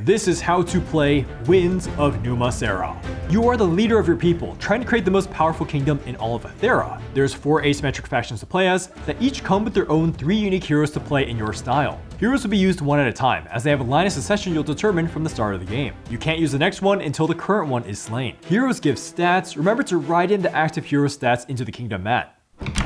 This is how to play Winds of Numa Sera. You are the leader of your people, trying to create the most powerful kingdom in all of Thera. There's 4 asymmetric factions to play as, that each come with their own 3 unique heroes to play in your style. Heroes will be used one at a time, as they have a line of succession you'll determine from the start of the game. You can't use the next one until the current one is slain. Heroes give stats. Remember to write in the active hero stats into the kingdom mat.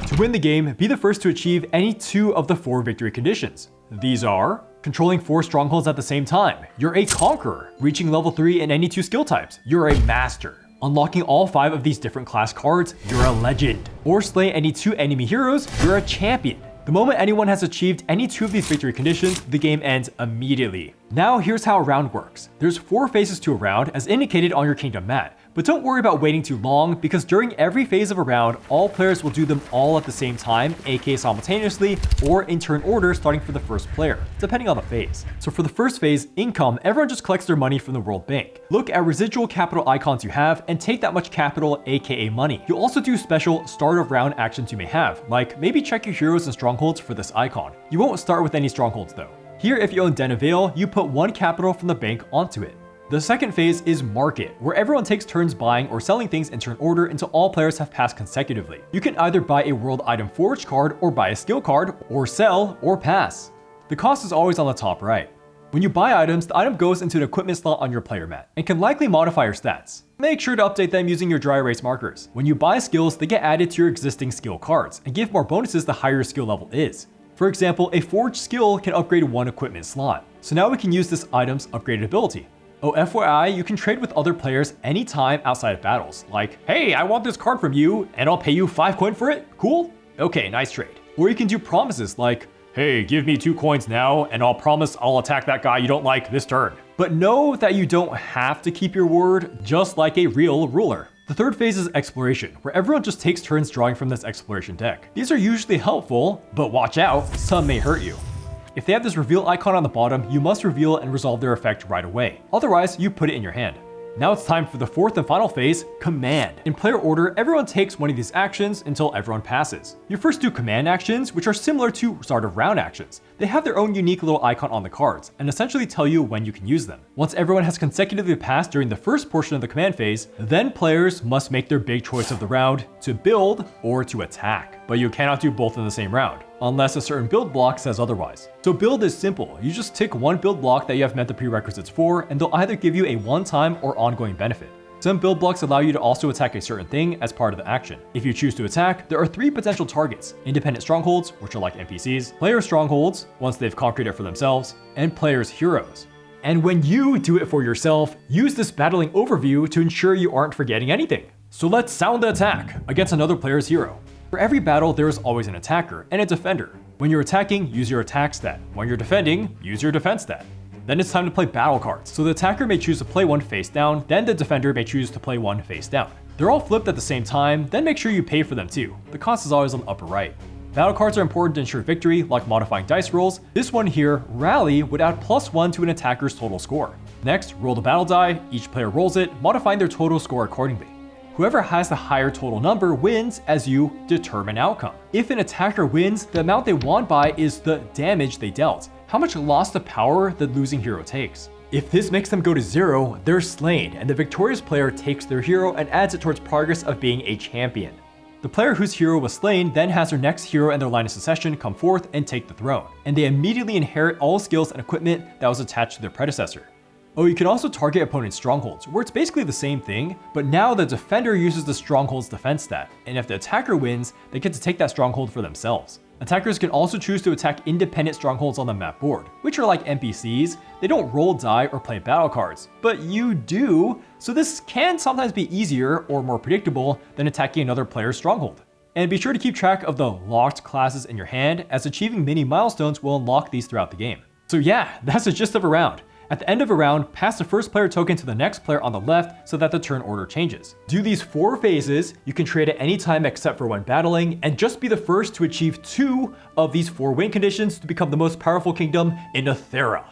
To win the game, be the first to achieve any 2 of the 4 victory conditions. These are controlling 4 strongholds at the same time. You're a conqueror. Reaching level 3 in any 2 skill types. You're a master. Unlocking all 5 of these different class cards. You're a legend. Or slay any 2 enemy heroes. You're a champion. The moment anyone has achieved any 2 of these victory conditions, the game ends immediately. Now here's how a round works. There's 4 phases to a round as indicated on your kingdom mat. But don't worry about waiting too long, because during every phase of a round, all players will do them all at the same time, aka simultaneously, or in turn order starting for the first player, depending on the phase. So for the first phase, income, everyone just collects their money from the World Bank. Look at residual capital icons you have and take that much capital, aka money. You'll also do special start of round actions you may have, like maybe check your heroes and strongholds for this icon. You won't start with any strongholds though. Here, if you own Den of Vale, you put 1 capital from the bank onto it. The second phase is Market, where everyone takes turns buying or selling things in turn order until all players have passed consecutively. You can either buy a World Item Forge card, or buy a skill card, or sell, or pass. The cost is always on the top right. When you buy items, the item goes into an equipment slot on your player mat, and can likely modify your stats. Make sure to update them using your dry erase markers. When you buy skills, they get added to your existing skill cards, and give more bonuses the higher your skill level is. For example, a Forge skill can upgrade 1 equipment slot. So now we can use this item's upgraded ability. Oh, FYI, you can trade with other players anytime outside of battles. Like, hey, I want this card from you, and I'll pay you 5 coin for it? Cool? Okay, nice trade. Or you can do promises like, hey, give me 2 coins now, and I'll promise I'll attack that guy you don't like this turn. But know that you don't have to keep your word, just like a real ruler. The third phase is Exploration, where everyone just takes turns drawing from this exploration deck. These are usually helpful, but watch out, some may hurt you. If they have this reveal icon on the bottom, you must reveal and resolve their effect right away. Otherwise, you put it in your hand. Now it's time for the 4th and final phase, Command. In player order, everyone takes one of these actions until everyone passes. You first do command actions, which are similar to start of round actions. They have their own unique little icon on the cards, and essentially tell you when you can use them. Once everyone has consecutively passed during the first portion of the command phase, then players must make their big choice of the round, to build or to attack. But you cannot do both in the same round, unless a certain build block says otherwise. So build is simple. You just tick 1 build block that you have met the prerequisites for, and they'll either give you a one-time or ongoing benefit. Some build blocks allow you to also attack a certain thing as part of the action. If you choose to attack, there are 3 potential targets: independent strongholds, which are like NPCs, player strongholds, once they've conquered it for themselves, and players' heroes. And when you do it for yourself, use this battling overview to ensure you aren't forgetting anything. So let's sound the attack against another player's hero. For every battle, there is always an attacker and a defender. When you're attacking, use your attack stat. When you're defending, use your defense stat. Then it's time to play battle cards. So the attacker may choose to play 1 face down, then the defender may choose to play 1 face down. They're all flipped at the same time, then make sure you pay for them too. The cost is always on the upper right. Battle cards are important to ensure victory, like modifying dice rolls. This one here, Rally, would add +1 to an attacker's total score. Next, roll the battle die. Each player rolls it, modifying their total score accordingly. Whoever has the higher total number wins as you determine outcome. If an attacker wins, the amount they won by is the damage they dealt, how much loss of power the losing hero takes. If this makes them go to 0, they're slain, and the victorious player takes their hero and adds it towards progress of being a champion. The player whose hero was slain then has their next hero in their line of succession come forth and take the throne, and they immediately inherit all skills and equipment that was attached to their predecessor. Oh, you can also target opponent's strongholds, where it's basically the same thing, but now the defender uses the stronghold's defense stat, and if the attacker wins, they get to take that stronghold for themselves. Attackers can also choose to attack independent strongholds on the map board, which are like NPCs. They don't roll die or play battle cards, but you do, so this can sometimes be easier or more predictable than attacking another player's stronghold. And be sure to keep track of the locked classes in your hand, as achieving mini milestones will unlock these throughout the game. So yeah, that's the gist of a round. At the end of a round, pass the first player token to the next player on the left so that the turn order changes. Do these 4 phases, you can trade at any time except for when battling, and just be the first to achieve 2 of these 4 win conditions to become the most powerful kingdom in Thera.